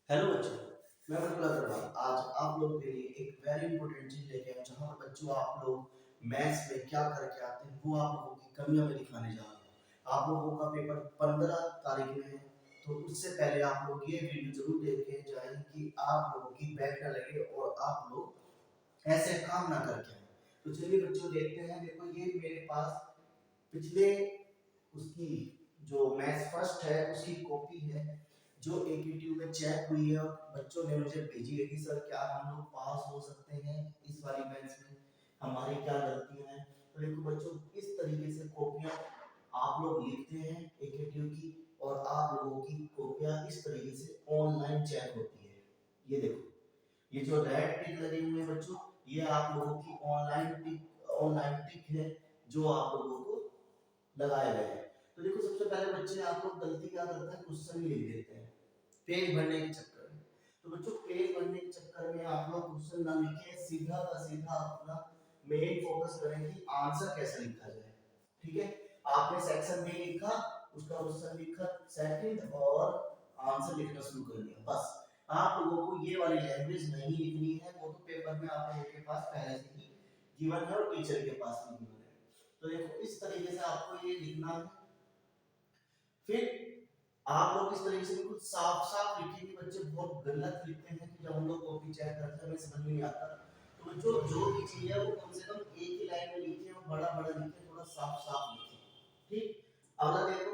Hello बच्चों, मैं बिल्कुल अग्रवाल आज आप लोगों के लिए एक वेरी इंपॉर्टेंट चीज लेके आया हूं, जहां पर बच्चों आप लोग मैथ्स में क्या करके आते हैं वो आप लोगों की कमियां मैं दिखाने जा रहा हूं। आप लोगों का पेपर 15 तारीख में है, तो उससे पहले आप लोग ये वीडियो जरूर देख के जाएं कि आप लोगों की बैक ना लगे और आप लोग ऐसे काम ना करके आए। तो चलिए बच्चों देखते हैं। देखो ये मेरे पास पिछले उसकी जो मैथ्स फर्स्ट है उसकी कॉपी है, जो एकेटीयू में चेक हुई है और बच्चों ने मुझे भेजी है कि सर क्या हम लोग पास हो सकते हैं इस वाली बेंच में, हमारी क्या गलतियां हैं। तो देखो बच्चों, इस तरीके से कॉपियां आप लोग लिखते हैं एकेटीयू की, और आप लोगों की कॉपियां इस तरीके से ऑनलाइन चेक होती है। ये देखो, ये जो रेड टिक लगे हुए हैं बच्चों, ये आप लोगों की ऑनलाइन टिक है जो आप लोगों को लगाए गए हैं। तो देखो सबसे पहले बच्चे आप लोग गलती क्या करते हैं, क्वेश्चन ही लिख देते हैं पेज भरने के चक्कर में। तो बच्चों पेज भरने के चक्कर में आप लोग क्वेश्चन ना लिखें, सीधा का सीधा अपना मेन फोकस करें कि आंसर कैसे लिखा जाए। ठीक है, आपने सेक्शन में लिखा, उसका क्वेश्चन लिखा सेकंड और आंसर लिखना शुरू कर दिया, बस। आप लोगों को ये वाली लैंग्वेज नहीं लिखनी है, वो तो पेपर में आप लोगों के पास पहले से ही गिवन है और टीचर के पास भी गिवन है। तो देखो इस तरीके से आपको ये लिखना है। फिर आप लोग इस तरीके से बिल्कुल साफ साफ लिखेंगे। बच्चे बहुत गलत लिखते हैं कि जब हम लोग कॉपी चेक करते हैं हमें समझ में नहीं आता। तो बच्चों जो भी चीज है वो कम से कम एक ही लाइन में लिखें और बड़ा बड़ा लिखें, थोड़ा साफ साफ लिखें। ठीक, अगला देखो,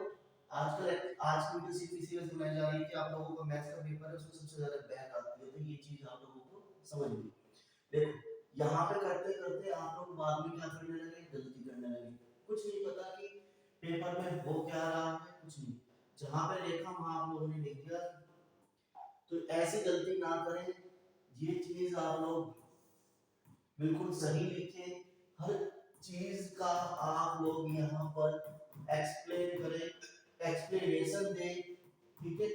आजकल आज की वीडियो सिर्फ इसी वजह से बनाई जा रही है कि आप लोगों का मैथ्स का पेपर है, उसमें सबसे ज्यादा बैक आती है, तो ये चीज आप लोगों को समझ में। देखो यहाँ पे करते करते आप लोग बाद में क्या करने लगे, गलती करने लगे। कुछ नहीं पता कि पेपर में हो क्या रहा है, कुछ नहीं, जहां पे लिखा वहां आप लोगों ने लिख दिया। तो ऐसी गलती ना करें, ये चीज आप लोग बिल्कुल सही लिखें। हर चीज का आप लोग यहाँ पर एक्सप्लेन करें, एक्सप्लेनेशन दें। ठीक है,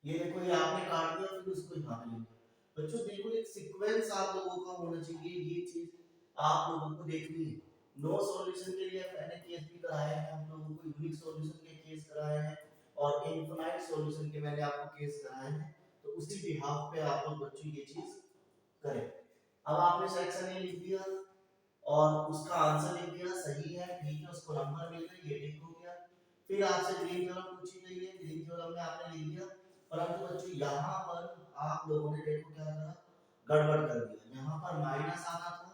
ये देखो ये आपने काट दिया फिर उसको यहाँ पे लिखा। बच्चों बिल्कुल एक सीक्वेंस आप लोगों का होना चाहिए, ये चीज आप लोगों को देखनी है। नो सॉल्यूशन के लिए मैंने केस भी कराए हैं, हम लोगों को यूनिक सॉल्यूशन के केस कराए हैं और इनफाइनाइट सॉल्यूशन के मैंने आपको केस कराए हैं। तो उसी बिहाफ पे आप लोग बच्चों ये चीज करें। अब आपने सेक्शन ए लिख दिया और उसका आंसर लिख दिया, सही है ठीक है, उसको नंबर मिल गए, ये ठीक हो गया। फिर आपसे ग्रीन थ्योरम पूछी गई है, ग्रीन थ्योरम में आपने लिख दिया, परंतु बच्चों यहाँ पर आप लोगों ने देखो क्या करा, गड़बड़ कर दिया। यहाँ पर माइनस आना था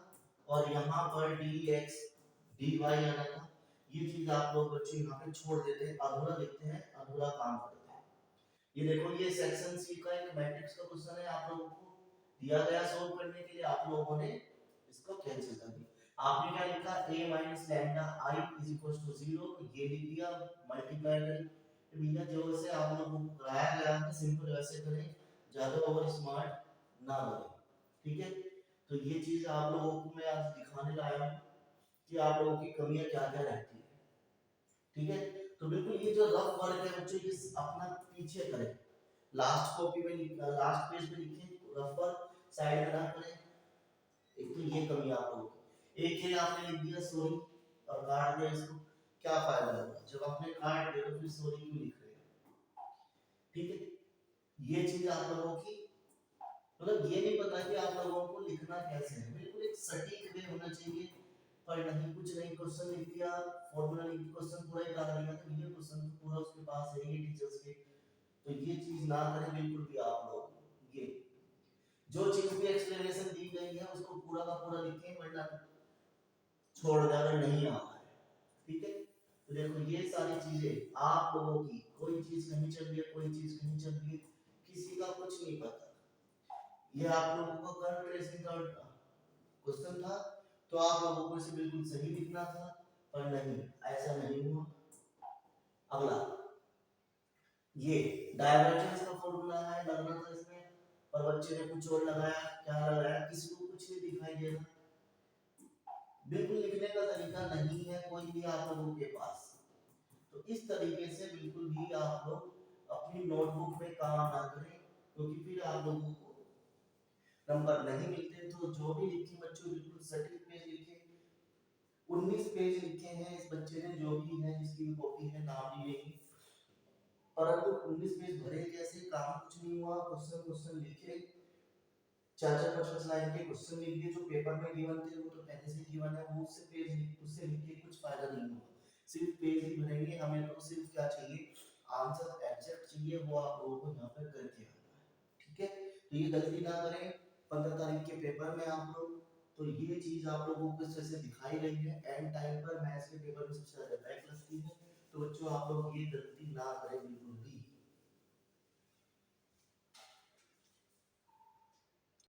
और यहाँ पर dx dy आना था। ये चीज आप लोग बच्चों यहाँ पे छोड़ देते हैं, अधूरा लिखते हैं, अधूरा काम करते हैं। ये देखो ये सेक्शन सी का एक मैट्रिक्स का क्वेश्चन है, आप लोगों को दिया गया सोल्व करने के लिए, आप लोगों ने इसको कैंसिल कर दिया। आपने क्या लिखा, a minus lambda i is equal to 0, ये लिख दिया, मल्टीप्लाई करें। तो भैया जो से आप लोगों को कराया गया है सिंपल वैसे करें, ज्यादा ओवर स्मार्ट ना बने। ठीक है, तो ये चीज आप लोगों को मैं आज दिखाने लाया हूं कि आप लोगों की कमियां क्या क्या रहती है। ठीक है, तो बिल्कुल ये जो रफ वर्क है बच्चों, ये अपना पीछे करें, लास्ट कॉपी में लास्ट पेज पे लिखें, रफ वर्क साइड में ना करें। एक तो ये कमी आप लोगों की, एक है आपने लिख दिया सॉरी और काट दिया इसको, क्या फायदा होगा जब आपने काट दिया तो फिर सॉरी क्यों लिख रहे हैं। ठीक है, ये चीज आप लोगों की, मतलब ये नहीं पता कि आप लोगों को लिखना कैसे है, बिल्कुल एक सटीक वे होना चाहिए। पर नहीं, कुछ नहीं, क्वेश्चन लिख दिया, फॉर्मूला लिख दिया, क्वेश्चन पूरा ही काट दिया, तो ये क्वेश्चन तो पूरा उसके पास है ये टीचर्स के। तो ये चीज ना करें बिल्कुल भी आप लोग। ये जो चीज भी एक्सप्लेनेशन दी गई है उसको पूरा का पूरा लिखें, वरना छोड़ दे अगर नहीं आता है। ठीक है, तो देखो ये सारी चीजें आप लोगों की, कोई चीज कहीं चल रही है, कोई चीज कहीं चल रही है, किसी का कुछ नहीं पता। ये आप लोगों को कर्व ट्रेसिंग का क्वेश्चन था, तो आप लोगों को इसे बिल्कुल सही लिखना था, पर नहीं, ऐसा नहीं हुआ। अगला ये डायवर्जेंस का फॉर्मूला है, लगना था इसमें, पर बच्चे ने कुछ और लगाया, क्या लगाया, किसी को कुछ नहीं दिखाई दे रहा। बिल्कुल लिखने का तरीका नहीं है कोई भी आप लोगों के पास। तो इस तरीके से बिल्कुल भी आप लोग अपनी नोटबुक में काम ना करें, क्योंकि फिर आप लोगों को नंबर नहीं मिलते। तो जो भी लिखे बच्चों बिल्कुल सटीक पेज लिखे। 19 पेज लिखे हैं इस बच्चे ने, जो भी है जिसकी भी कॉपी है नाम नहीं लेंगे, परंतु 19 पेज भरे कैसे, काम कुछ नहीं हुआ, क्वेश्चन क्वेश्चन लिखे, 4-4 5-5 लाइन के क्वेश्चन लिख दिए, जो पेपर में गिवन थे वो तो पहले से गिवन है, वो उससे लिख के कुछ फायदा नहीं होगा, सिर्फ पेज ही भरेंगे। हमें तो सिर्फ क्या चाहिए, आंसर एग्जैक्ट चाहिए, वो आप लोगों को यहाँ पर करके आना है, ठीक है। तो ये गलती ना करें 15 तारीख के पेपर में आप लोग। तो ये चीज आप लोगों को इस तरह से दिखाई गई है, एंड टाइम पर मैथ्स के पेपर में सबसे ज्यादा बैक लगती है। तो बच्चों आप लोग ये गलती ना करें बिल्कुल भी।